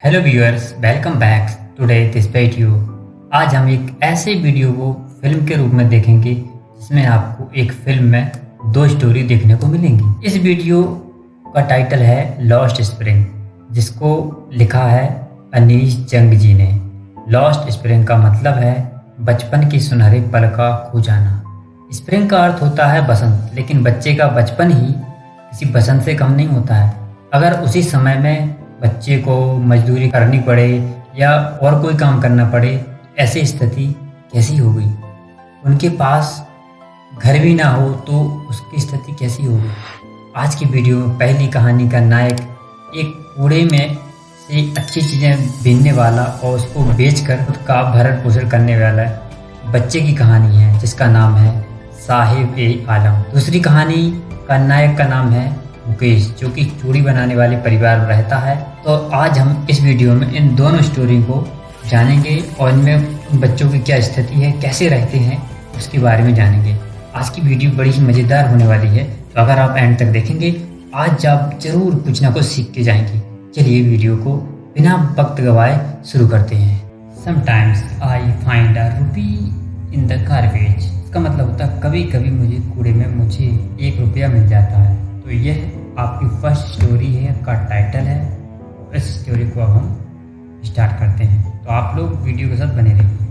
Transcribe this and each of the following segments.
Hello viewers, welcome back today this video. आज हम एक ऐसे वीडियो को फिल्म के रूप में देखेंगे जिसमें आपको एक फिल्म में दो स्टोरी देखने को मिलेंगी। इस वीडियो का टाइटल है लॉस्ट स्प्रिंग, जिसको लिखा है अनीश जंग जी ने। लॉस्ट स्प्रिंग का मतलब है बचपन की सुनहरे पल का खो जाना। स्प्रिंग का अर्थ होता है बसंत, लेकिन बच्चे का बचपन ही किसी बसंत से कम नहीं होता है। अगर उसी समय में बच्चे को मजदूरी करनी पड़े या और कोई काम करना पड़े, ऐसी स्थिति कैसी होगी? उनके पास घर भी ना हो तो उसकी स्थिति कैसी होगी? आज की वीडियो में पहली कहानी का नायक एक कूड़े में से अच्छी चीज़ें बीनने वाला और उसको बेचकर खुद का भरण पोषण करने वाला बच्चे की कहानी है, जिसका नाम है साहिब ए आलम। दूसरी कहानी का नायक का नाम है मुकेश, जो कि चूड़ी बनाने वाले परिवार में रहता है। तो आज हम इस वीडियो में इन दोनों स्टोरी को जानेंगे और इनमें बच्चों की क्या स्थिति है, कैसे रहते हैं, उसके बारे में जानेंगे। आज की वीडियो बड़ी ही मज़ेदार होने वाली है, तो अगर आप एंड तक देखेंगे आज आप जरूर कुछ ना कुछ सीख के जाएंगे। चलिए वीडियो को बिना वक्त गवाए शुरू करते हैं। समटाइम्स आई फाइंड अ रूपी इन द गार्बेज। इसका मतलब होता है कभी कभी मुझे कूड़े में मुझे 1 रुपया मिल जाता है। तो यह आपकी फर्स्ट स्टोरी है का टाइटल है। इस स्टोरी को अब हम स्टार्ट करते हैं, तो आप लोग वीडियो के साथ बने रहिए।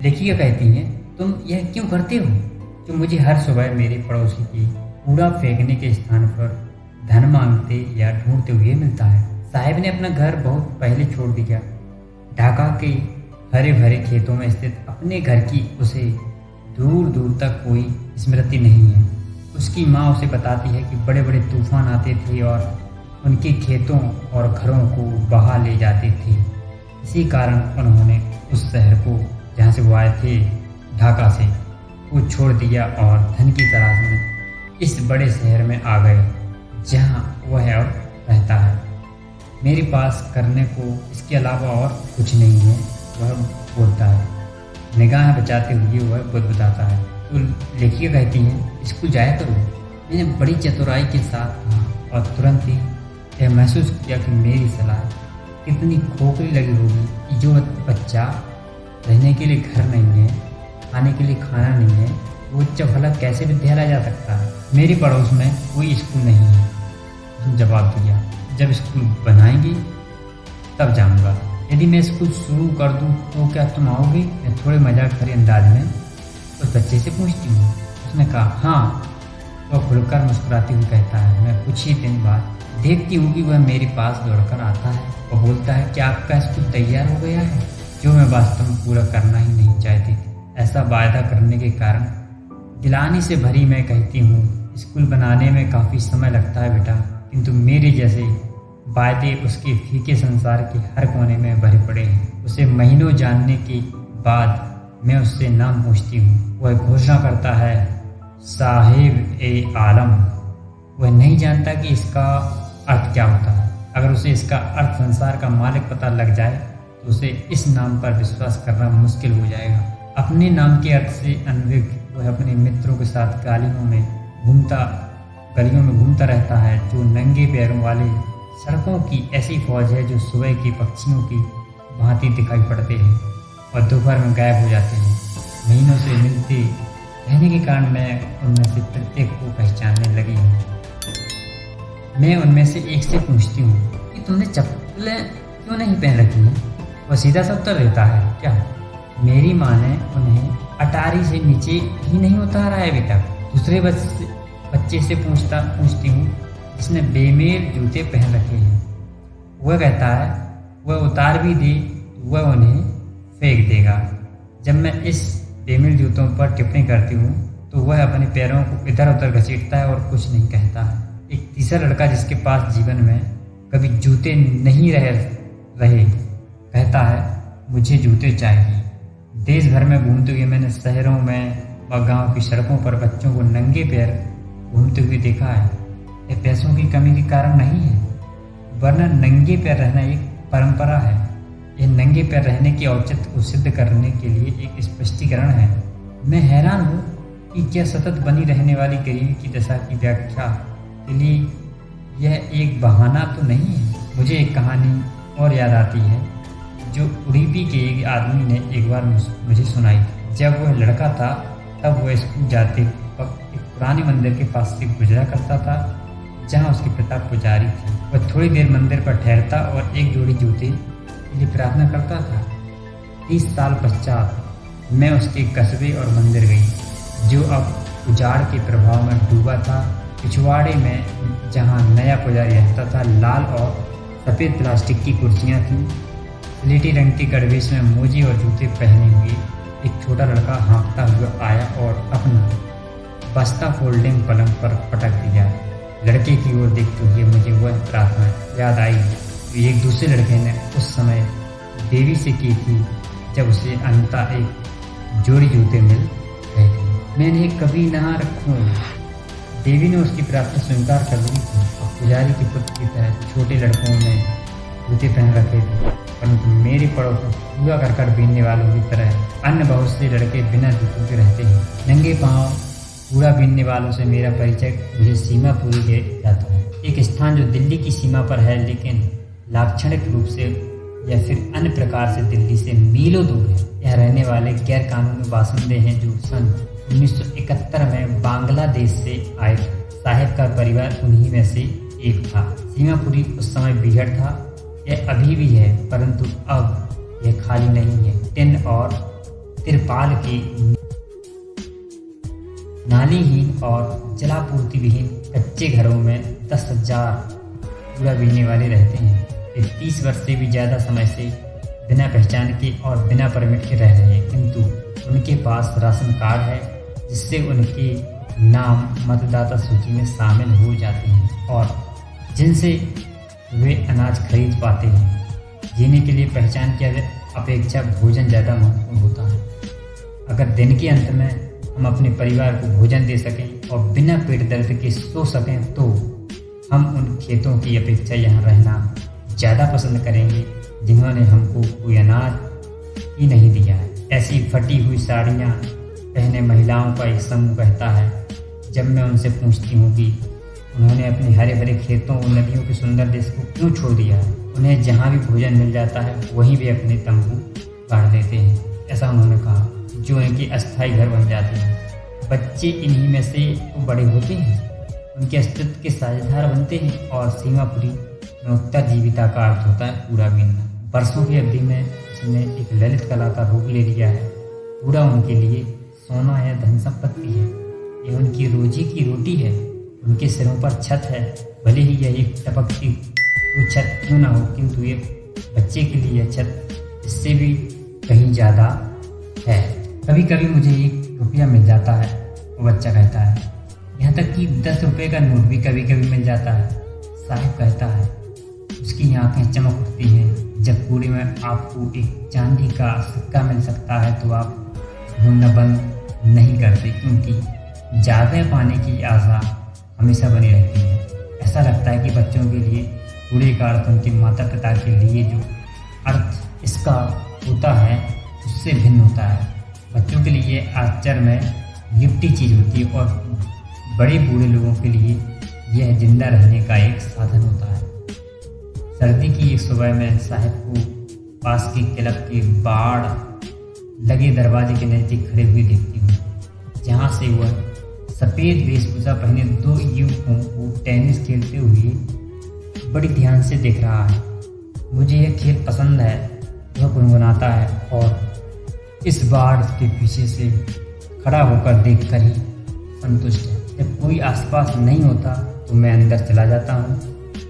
लेखिका कहती हैं, तुम यह क्यों करते हो जो मुझे हर सुबह मेरे पड़ोसी की कूड़ा फेंकने के स्थान पर धन मांगते या ढूंढते हुए मिलता है। साहिब ने अपना घर बहुत पहले छोड़ दिया। ढाका के हरे भरे खेतों में स्थित अपने घर की उसे दूर दूर तक कोई स्मृति नहीं है। उसकी माँ उसे बताती है कि बड़े बड़े तूफान आते थे और उनके खेतों और घरों को बहा ले जाते थे। इसी कारण उन्होंने उस शहर को, जहाँ से वो आए थे, ढाका से, वो छोड़ दिया और धन की तलाश में इस बड़े शहर में आ गए, जहाँ वह अब रहता है। मेरे पास करने को इसके अलावा और कुछ नहीं है, वह बोलता है। निगाह बचाते हुए वह बुदबुदाता है। तो लेखिका कहती है, स्कूल जाया करो। मैंने बड़ी चतुराई के साथ कहा और तुरंत ही यह महसूस किया कि मेरी सलाह कितनी खोखली लगी होगी कि जो बच्चा रहने के लिए घर नहीं है, खाने के लिए खाना नहीं है, वो बच्चा भला कैसे विद्यालय जा सकता है? मेरे पड़ोस में कोई स्कूल नहीं है। जवाब दिया, जब स्कूल बनाएंगी तब जाऊँगा। यदि मैं स्कूल शुरू कर दूँ तो क्या तुम आओगे? मैं थोड़े मजाक भरे अंदाज में उस बच्चे से पूछती हूँ। उसने कहा हाँ। वह खुलकर मुस्कुराती हुई कहता है। मैं कुछ ही दिन बाद देखती हूँ कि वह मेरे पास दौड़कर आता है। वह बोलता है, क्या आपका स्कूल तैयार हो गया है? जो मैं वास्तव में पूरा करना ही नहीं चाहती थी। ऐसा वायदा करने के कारण गिलानी से भरी मैं कहती हूँ, स्कूल बनाने में काफ़ी समय लगता है बेटा, किंतु मेरे जैसे वायदे उसके फीके संसार के हर कोने में भरे पड़े हैं। उसे महीनों जानने के बाद मैं उससे नाम पूछती हूँ। वह घोषणा करता है, साहिब ए आलम। वह नहीं जानता कि इसका अर्थ क्या होता है। अगर उसे इसका अर्थ संसार का मालिक पता लग जाए तो उसे इस नाम पर विश्वास करना मुश्किल हो जाएगा। अपने नाम के अर्थ से अनभिज्ञ वह अपने मित्रों के साथ गलियों में घूमता रहता है, जो नंगे पैरों वाले सड़कों की ऐसी फौज है जो सुबह के पक्षियों की भांति दिखाई पड़ते हैं और दोपहर में गायब हो जाते हैं। महीनों से मिलते रहने के कारण मैं उनमें से प्रत्येक को पहचानने लगी हूँ। मैं उनमें से एक से पूछती हूँ कि तुमने चप्पलें क्यों नहीं पहन रखी हैं? वह सीधा सा उत्तर देता है, क्या मेरी माँ ने उन्हें अटारी से नीचे ही नहीं उतारा है अभी तक? दूसरे बच्चे से पूछती हूँ जिसने बेमेल जूते पहन रखे हैं। वह कहता है, वह उतार भी दे वह उन्हें फेंक देगा। जब मैं इस बेमेल जूतों पर टिप्पणी करती हूँ तो वह अपने पैरों को इधर उधर घसीटता है और कुछ नहीं कहता। एक तीसरा लड़का जिसके पास जीवन में कभी जूते नहीं रहे कहता है, मुझे जूते चाहिए। देश भर में घूमते हुए मैंने शहरों में व गाँव की सड़कों पर बच्चों को नंगे पैर घूमते हुए देखा है। यह पैसों की कमी के कारण नहीं है, वरना नंगे पैर रहना एक परंपरा है। यह नंगे पैर रहने के औचित्य को सिद्ध करने के लिए एक स्पष्टीकरण है। मैं हैरान हूँ कि क्या सतत बनी रहने वाली गरीबी की दशा की व्याख्या के लिए यह एक बहाना तो नहीं है। मुझे एक कहानी और याद आती है जो उडुपी के एक आदमी ने एक बार मुझे सुनाई थी। जब वह लड़का था तब वह स्कूल जाते वक्त एक पुराने मंदिर के पास से गुजरा करता था जहाँ उसके पिता पुजारी थे। वह थोड़ी देर मंदिर पर ठहरता और एक जोड़ी जूते के लिए प्रार्थना करता था। 30 साल पश्चात मैं उसके कस्बे और मंदिर गई जो अब उजाड़ के प्रभाव में डूबा था। पिछवाड़े में जहाँ नया पुजारी रहता था लाल और सफ़ेद प्लास्टिक की कुर्सियाँ थीं। स्लेटी रंग के गड़वेश में मोजे और जूते पहने हुए एक छोटा लड़का हाँकता हुआ आया और अपना बस्ता फोल्डिंग पलंग पर पटक दिया। लड़के की ओर देखते हुए मुझे वह प्रार्थना याद आई तो एक दूसरे लड़के ने उस समय देवी से की थी जब उसे अंततः एक जोड़ी जूते मिल गए थे। मैं इन्हें कभी ना रखूँ। देवी ने उसकी प्रार्थना स्वीकार कर ली थी और पुजारी के पुत्र की तरह छोटे लड़कों ने जूते पहन रखे थे, परंतु मेरे पड़ोस में कूड़ा करकट बीनने वालों की तरह अन्य बहुत से लड़के बिना जूतों के रहते हैं। नंगे पाँव कूड़ा बीनने वालों से मेरा परिचय मुझे सीमापुरी ले जाता है, एक स्थान जो दिल्ली की सीमा पर है लेकिन लाक्षणिक रूप से या फिर अन्य प्रकार से दिल्ली से मीलों दूर है। यह रहने वाले गैर कानूनी बासिंदे हैं जो सन 1971 में बांग्लादेश से आए थे। साहिब का परिवार उन्हीं में से एक था। सीमापुरी उस समय बीहड़ था, यह अभी भी है, परंतु अब यह खाली नहीं है। टिन और तिरपाल की नालीहीन और जलापूर्ति विहीन कच्चे घरों में 10,000 कूड़ा बीनने वाले रहते हैं। वे 30 वर्ष से भी ज़्यादा समय से बिना पहचान के और बिना परमिट के रह रहे हैं, किंतु उनके पास राशन कार्ड है जिससे उनके नाम मतदाता सूची में शामिल हो जाते हैं और जिनसे वे अनाज खरीद पाते हैं। जीने के लिए पहचान की अपेक्षा भोजन ज़्यादा महत्वपूर्ण होता है। अगर दिन के अंत में हम अपने परिवार को भोजन दे सकें और बिना पेट दर्द के सो सकें तो हम उन खेतों की अपेक्षा यहाँ रहना ज़्यादा पसंद करेंगे जिन्होंने हमको कोई अनाज ही नहीं दिया है। ऐसी फटी हुई साड़ियाँ पहने महिलाओं का एक समूह कहता है जब मैं उनसे पूछती हूँ कि उन्होंने अपने हरे भरे खेतों और नदियों के सुंदर देश को क्यों छोड़ दिया है। उन्हें जहाँ भी भोजन मिल जाता है वहीं वे अपने तंबू गाड़ देते हैं, ऐसा उन्होंने कहा, जो उनके अस्थायी घर बन जाते हैं। बच्चे इन्हीं में से तो बड़े होते हैं, उनके अस्तित्व के साझेदार बनते हैं और सीमापुरी में उत्तरजीविता का अर्थ होता है कूड़ा बीनना। वर्षों की अवधि में इसने एक ललित कला का रूप ले लिया है। कूड़ा उनके लिए सोना या धन संपत्ति है, ये उनकी रोजी की रोटी है, उनके सिरों पर छत है। भले ही यह एक टपकती हुई छत क्यों ना हो, किंतु एक बच्चे के लिए यह छत इससे भी कहीं ज़्यादा है। कभी कभी मुझे 1 रुपया मिल जाता है, वो बच्चा कहता है। यहाँ तक कि 10 रुपये का नोट भी कभी कभी मिल जाता है, साहिब कहता है। उसकी आंखें चमक उठती हैं। जब कूड़े में आपको एक चांदी का सिक्का मिल सकता है तो आप ढूंढना बंद नहीं करते, क्योंकि ज़्यादा पाने की आशा हमेशा बनी रहती है। ऐसा लगता है कि बच्चों के लिए कूड़े का अर्थ उनके माता पिता के लिए जो अर्थ इसका होता है उससे भिन्न होता है। बच्चों के लिए आश्चर्य में लिपटी चीज़ होती है और बड़े बूढ़े लोगों के लिए यह जिंदा रहने का एक साधन होता है। सर्दी की एक सुबह में साहिब को पास की क्लब के बाड़ लगे दरवाजे के नज़दीक खड़े हुए देखती हूँ, जहाँ से वह सफ़ेद वेशभूषा पहने 2 युवकों को टेनिस खेलते हुए बड़ी ध्यान से देख रहा है। मुझे यह खेल पसंद है, वह गुनगुनाता है और इस बाढ़ के पीछे से खड़ा होकर देखकर ही संतुष्ट है। जब कोई आसपास नहीं होता तो मैं अंदर चला जाता हूँ,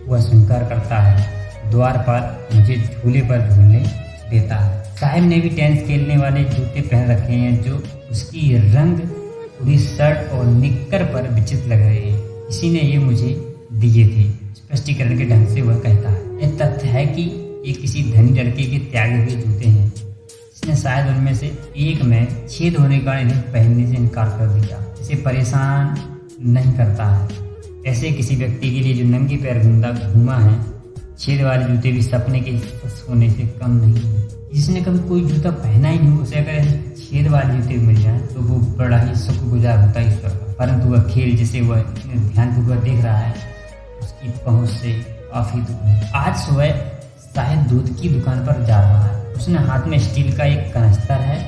वह स्वीकार करता है। द्वार पर मुझे झूले पर झूलने देता है। साहिब ने भी टेनिस खेलने वाले जूते पहन रखे हैं जो उसकी रंग पूरी शर्ट और निक्कर पर विचित्र लग रहे हैं। किसी ने ये मुझे दिए थे। स्पष्टीकरण के ढंग से वह कहता है, यह तथ्य है कि ये किसी धनी लड़के के त्यागे हुए जूते हैं जिसने शायद उनमें से एक में छेद होने का इन्हें पहनने से इनकार कर दिया। इसे परेशान नहीं करता है। ऐसे किसी व्यक्ति के लिए जो नंगे पैर घूमा है, छेद वाले जूते भी सपने के होने से कम नहीं है। जिसने कभी कोई जूता पहना ही नहीं, उसे अगर ऐसे छेद वाले जूते मिल जाए तो वो बड़ा ही शुक्रगुजार होता है ईश्वर का। परंतु वह खेल जिसे वह ध्यानपूर्वक देख रहा है उसकी पहुंच से काफी दूर है। आज सुबह शायद दूध की दुकान पर जा रहा है। उसने हाथ में स्टील का एक कनस्तर है।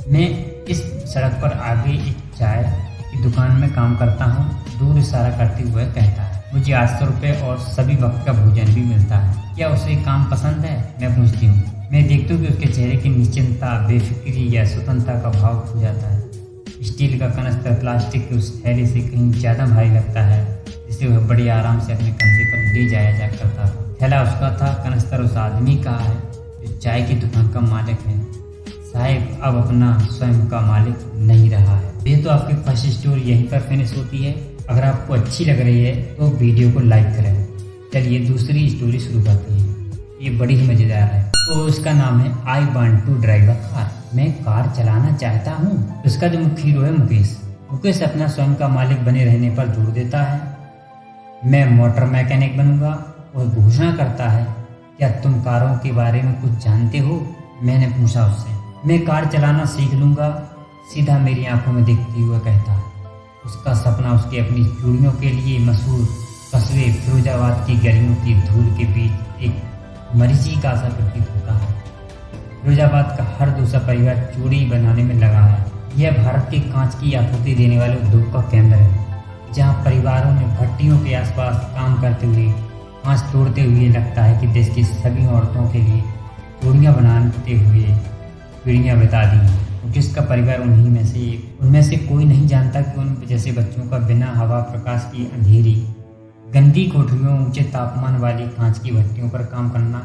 मैं इस सड़क पर आगे एक चाय की दुकान में काम करता हूँ, दूर इशारा करते हुए कहता है। मुझे 800 रुपये और सभी वक्त का भोजन भी मिलता है। क्या उसे काम पसंद है? मैं पूछती हूँ। मैं देखती हूँ कि उसके चेहरे की निश्चिंतता, बेफिक्री या स्वतंत्रता का भाव खो जाता है। स्टील का कनस्तर प्लास्टिक के उस थैले से कहीं ज़्यादा भारी लगता है, जिसे वह बड़े आराम से अपने कंधे पर ले जाया जा करता था। थैला उसका था, कनस्तर उस आदमी का है जो चाय की दुकान का मालिक है। साहिब अब अपना स्वयं का मालिक नहीं रहा है। ये तो आपकी फर्स्ट स्टोरी यहीं पर फिनिश होती है। अगर आपको अच्छी लग रही है तो वीडियो को लाइक करें। चलिए दूसरी स्टोरी शुरू करते हैं। ये बड़ी ही मज़ेदार है। तो उसका नाम है I want to drive a car. मैं कार चलाना चाहता हूँ। उसका जो मुख्य हीरो है मुकेश अपना स्वयं का मालिक बने रहने पर जोर देता है। मैं मोटर मैकेनिक बनूंगा और घोषणा करता है। क्या तुम कारों के बारे में कुछ जानते हो? मैंने पूछा उससे। मैं कार चलाना सीख लूंगा, सीधा मेरी आंखों में देखते हुए कहता है। उसका सपना उसके अपनी चूड़ियों के लिए मशहूर कस्बे फिरोजाबाद की गलियों की धूल के बीच एक मरीचिका सा प्रतीत होता है। फिरोजाबाद का हर दूसरा परिवार चूड़ी बनाने में लगा है। यह भारत के कांच की आपूर्ति देने वाले उद्योग का केंद्र है, जहां परिवारों ने भट्टियों के आसपास काम करते हुए कांच तोड़ते हुए लगता है कि देश की सभी औरतों के लिए चूड़ियाँ बनाते हुए पीढ़ियाँ बिता दी हैं। मुकेश का परिवार उनमें से कोई नहीं जानता कि उन जैसे बच्चों का बिना हवा प्रकाश की अंधेरी गंदी कोठरियों, ऊंचे तापमान वाली कांच की भट्टियों पर काम करना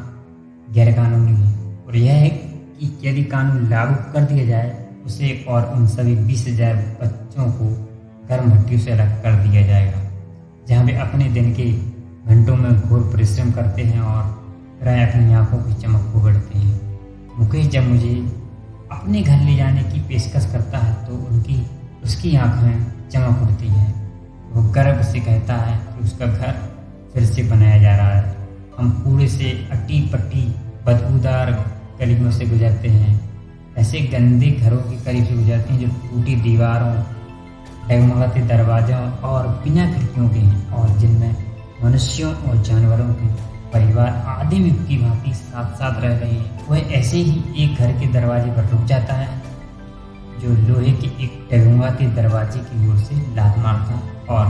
गैरकानूनी है। और यह है कि यदि कानून लागू कर दिया जाए उसे और उन सभी 20,000 बच्चों को गर्म भट्टियों से अलग कर दिया जाएगा, जहाँ वे अपने दिन के घंटों में घोर परिश्रम करते हैं और फिर अपनी आंखों की चमक को बढ़ते हैं। मुकेश जब मुझे अपने घर ले जाने की पेशकश करता है तो उसकी आंखें चमक उठती हैं। वो गर्व से कहता है कि उसका घर फिर से बनाया जा रहा है। हम कूड़े से अटी पट्टी बदबूदार गलियों से गुजरते हैं, ऐसे गंदे घरों के करीब से गुजरते हैं जो टूटी दीवारों, डगमगाते दरवाजों और बिना खिड़कियों के हैं, और जिनमें मनुष्यों और जानवरों के परिवार आधे मिनट की भांति साथ साथ रह रहे हैं। वह ऐसे ही एक घर के दरवाजे पर रुक जाता है जो लोहे के एक डगमगाते दरवाजे की ओर से लात मारता और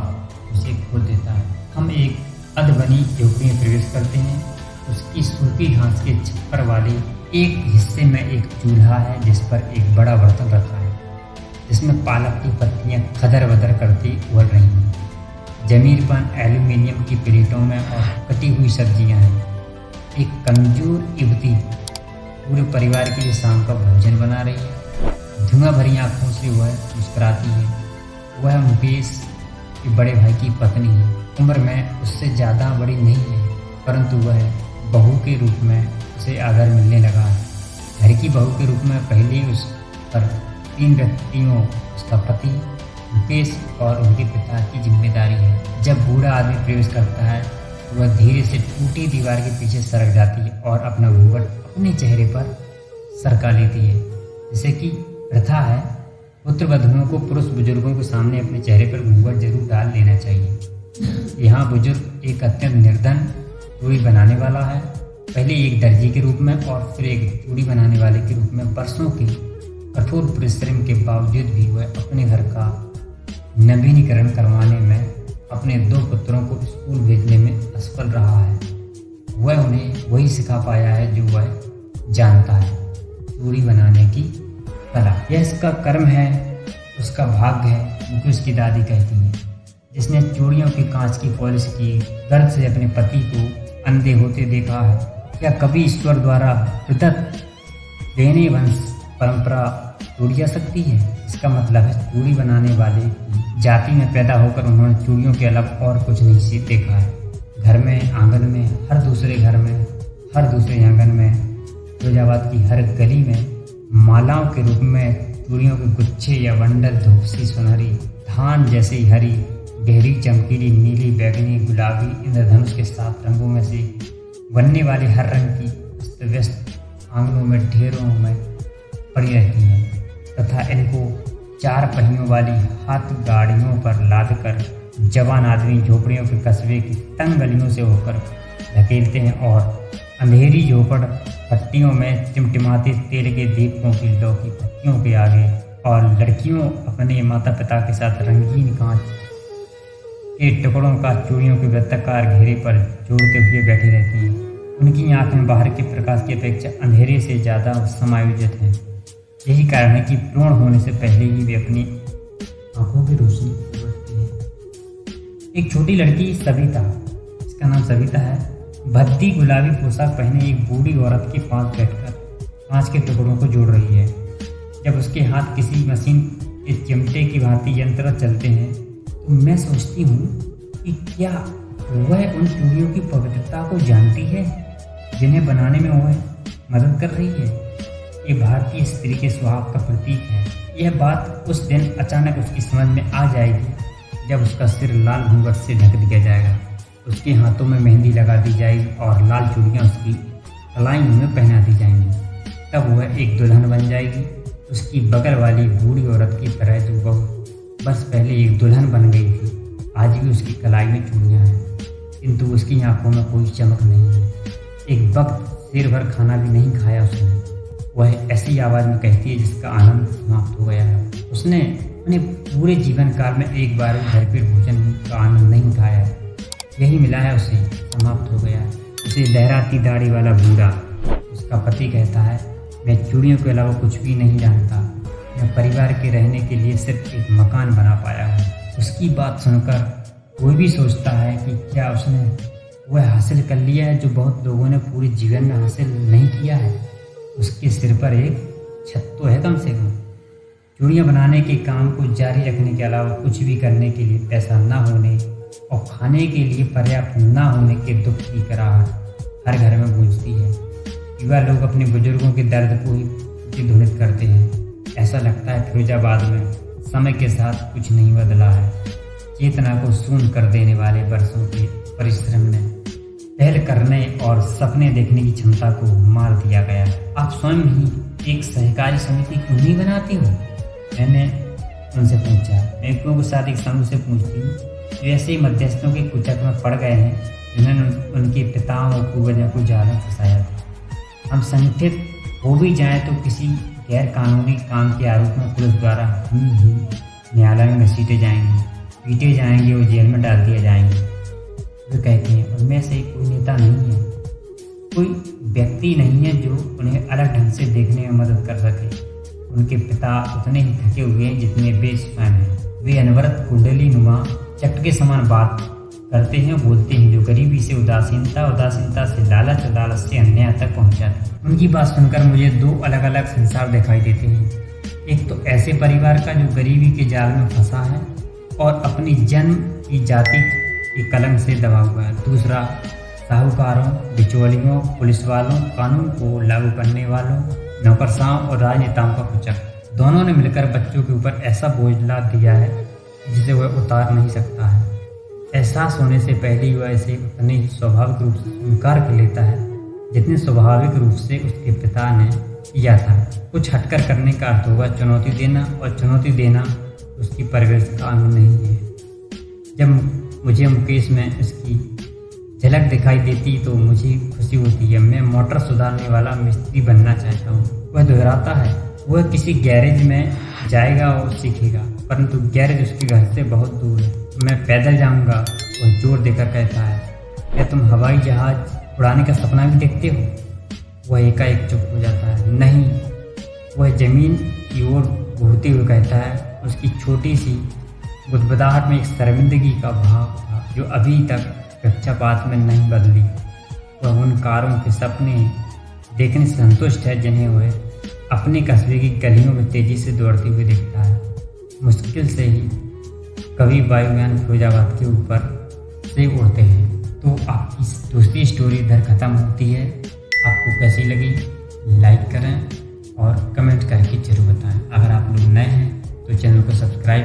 उसे खोद देता है। हम एक अधबनी झोपड़ी में प्रवेश करते हैं। उसकी सूखी घास के छप्पर वाले एक हिस्से में एक चूल्हा है, जिस पर एक बड़ा बर्तन रखा है, जिसमें पालक की पत्तियां खदर बदर करती उबल रही हैं। जमीन पर एल्यूमिनियम की प्लेटों में और कटी हुई सब्जियां हैं। एक कमजोर युवती पूरे परिवार के लिए शाम का भोजन बना रही है। धुआं भरी आंखों से वह मुस्कुराती है। वह मुकेश के बड़े भाई की पत्नी है। उम्र में उससे ज़्यादा बड़ी नहीं है, परंतु वह बहू के रूप में उसे आदर मिलने लगा है। घर की बहू के रूप में पहले उस पर 3 व्यक्तियों, उसका पति मुकेश और उनके पिता की जिम्मेदारी है। जब बूढ़ा आदमी प्रवेश करता है तो वह धीरे से टूटी दीवार के पीछे सरक जाती है और अपना घूंघट अपने चेहरे पर सरका लेती है। जैसे कि प्रथा है, पुत्र वधुओं को पुरुष बुजुर्गों के सामने अपने चेहरे पर घूंघट जरूर डाल लेना चाहिए। यहाँ बुजुर्ग एक अत्यंत निर्धन चूड़ी बनाने वाला है, पहले एक दर्जी के रूप में और फिर एक चूड़ी बनाने वाले के रूप में। वर्षों के कठोर परिश्रम के बावजूद भी वह अपने घर का नवीनीकरण करवाने में, अपने 2 पुत्रों को स्कूल भेजने में असफल रहा है। वह उन्हें वही सिखा पाया है जो वह जानता है, चूड़ी बनाने की कला। यह इसका कर्म है, उसका भाग्य है, मुझे उसकी दादी कहती है, जिसने चूड़ियों के कांच की पॉलिश की गर्द से अपने पति को अंधे होते देखा है। क्या कभी ईश्वर द्वारा प्रदत्त देने वंश परंपरा टूट जा सकती है? इसका मतलब है चूड़ी बनाने वाले की जाति में पैदा होकर उन्होंने चूड़ियों के अलावा और कुछ नहीं सीख देखा है। घर में, आंगन में, हर दूसरे घर में, हर दूसरे आंगन में, फिरोजाबाद की हर गली में मालाओं के रूप में चूड़ियों के गुच्छे या बंडल धूप सी सुनहरी, धान जैसी हरी, गहरी चमकीली, नीली, बैगनी, गुलाबी, इंद्रधनुष के 7 रंगों में से बनने वाले हर रंग की अस्त व्यस्त आंगनों में ढेरों में पड़ी रहती हैं तथा इनको 4 पहियों वाली हाथ गाड़ियों पर लादकर जवान आदमी झोपड़ियों के कस्बे की तंग गलियों से होकर धकेलते हैं और अंधेरी झोपड़ पट्टियों में टिमटिमाते तेल के दीपकों की लौ की पत्तियों के आगे और लड़कियों अपने माता पिता के साथ रंगीन कांच के टुकड़ों का चूड़ियों के वृत्ताकार घेरे पर जोड़ते हुए बैठी रहती हैं। उनकी आंखें बाहर के प्रकाश की अपेक्षा अंधेरे से ज़्यादा समायोजित हैं। यही कारण है कि भ्रूण होने से पहले ही वे अपनी आंखों की रोशनी बढ़ती है। एक छोटी लड़की सविता, इसका नाम सविता है, भद्दी गुलाबी पोशाक पहने एक बूढ़ी औरत के पास बैठकर कांच के टुकड़ों को जोड़ रही है। जब उसके हाथ किसी मशीन के चिमटे की भांति यंत्र चलते हैं तो मैं सोचती हूँ कि क्या वह उन चूड़ियों की पवित्रता को जानती है जिन्हें बनाने में वह मदद कर रही है। ये भारतीय स्त्री के स्वभाव का प्रतीक है। यह बात उस दिन अचानक उसकी समझ में आ जाएगी जब उसका सिर लाल घूंघट से ढक दिया जाएगा, उसके हाथों में मेहंदी लगा दी जाएगी और लाल चूड़ियाँ उसकी कलाइयों में पहना दी जाएंगी। तब वह एक दुल्हन बन जाएगी, उसकी बगल वाली बूढ़ी औरत की तरह जो बहुत बरस पहले एक दुल्हन बन गई थी। आज भी उसकी कलाई में चूड़ियाँ हैं, किंतु उसकी आंखों में कोई चमक नहीं है। एक वक्त सिर भर खाना भी नहीं खाया उसने। वह ऐसी आवाज़ में कहती है जिसका आनंद समाप्त हो गया है। उसने अपने पूरे जीवन काल में एक बार भी भरपेट भोजन का आनंद नहीं उठाया है। यही मिला है उसे, समाप्त हो गया है। उसे लहराती दाढ़ी वाला बूढ़ा, उसका पति कहता है, मैं चूड़ियों के अलावा कुछ भी नहीं जानता। मैं परिवार के रहने के लिए सिर्फ एक मकान बना पाया हूँ। उसकी बात सुनकर कोई भी सोचता है कि क्या उसने वह हासिल कर लिया है जो बहुत लोगों ने पूरे जीवन में हासिल नहीं किया है। उसके सिर पर एक छत तो है कम से कम। चूड़ियाँ बनाने के काम को जारी रखने के अलावा कुछ भी करने के लिए पैसा न होने और खाने के लिए पर्याप्त न होने के दुख की कराहट हर घर में गूंजती है। युवा लोग अपने बुजुर्गों के दर्द को ही प्रतिध्वनित करते हैं। ऐसा लगता है फिरोजाबाद में समय के साथ कुछ नहीं बदला है। चेतना को शून्य कर देने वाले वर्षों के परिश्रम ने पहल करने और सपने देखने की क्षमता को मार दिया गया। आप स्वयं ही एक सहकारी समिति क्यों नहीं बनाती हो? मैंने उनसे पूछा। मैं क्यों साथ एक समूह से पूछती हूँ जो ऐसे ही मध्यस्थों के कुचक में पड़ गए हैं जिन्होंने उनके पिताओं और पूर्वजों को जाल में फंसाया था। हम संगठित हो भी जाएं तो किसी गैर कानूनी काम के आरोप में पुलिस द्वारा हम ही न्यायालय में घसीटे जाएंगे, पीटे जाएंगे और जेल में डाल दिए जाएंगे। वे कहते हैं उनमें से कोई नेता नहीं है, कोई व्यक्ति नहीं है जो उन्हें अलग ढंग से देखने में मदद कर सके। उनके पिता उतने ही थके हुए हैं जितने वे स्वयं हैं। वे अनवरत कुंडली नुमा चट के समान बात करते हैं, बोलते हैं जो गरीबी से उदासीनता, उदासीनता से लालच और लालच से अन्याय तक पहुंचाते हैं। उनकी बात सुनकर मुझे दो अलग अलग संसार दिखाई देते हैं। एक तो ऐसे परिवार का जो गरीबी के जाल में फंसा है और अपनी जन्म की जाति के कलंक से दबा हुआ है। दूसरा साहूकारों, बिचौलियों, पुलिस वालों, कानून को लागू करने वालों, नौकरशाहों और राजनेताओं का कुचक। दोनों ने मिलकर बच्चों के ऊपर ऐसा बोझ लाद दिया है जिसे वह उतार नहीं सकता है। एहसास होने से पहले ही वह इसे उतने ही स्वाभाविक रूप से स्वीकार कर लेता है जितने स्वाभाविक रूप से उसके पिता ने किया था। कुछ हटकर करने का अर्थ होगा चुनौती देना, और चुनौती देना उसकी परवरिश का अंग नहीं है। जब मुझे मुकेश में इसकी झलक दिखाई देती तो मुझे खुशी होती है। मैं मोटर सुधारने वाला मिस्त्री बनना चाहता हूँ। वह दोहराता है, वह किसी गैरेज में जाएगा और सीखेगा, परंतु गैरेज उसके घर से बहुत दूर है। मैं पैदल जाऊंगा, वह जोर देकर कहता है। क्या तुम हवाई जहाज उड़ाने का सपना भी देखते हो? वह एकाएक चुप हो जाता है। नहीं, वह जमीन की ओर घूरते हुए कहता है। उसकी छोटी सी बुदबुदाहट में एक शर्मिंदगी का भाव था जो अभी तक पक्षपात में नहीं बदली। वह उन कारों के सपने देखने से संतुष्ट है जिन्हें वह अपने कस्बे की गलियों में तेजी से दौड़ते हुए देखता है। मुश्किल से ही कभी वायुयान फिरोजाबाद के ऊपर से उड़ते हैं। तो आपकी दूसरी स्टोरी इधर ख़त्म होती है। आपको कैसी लगी लाइक करें और कमेंट करके जरूर बताएं। अगर आप लोग नए हैं तो चैनल को सब्सक्राइब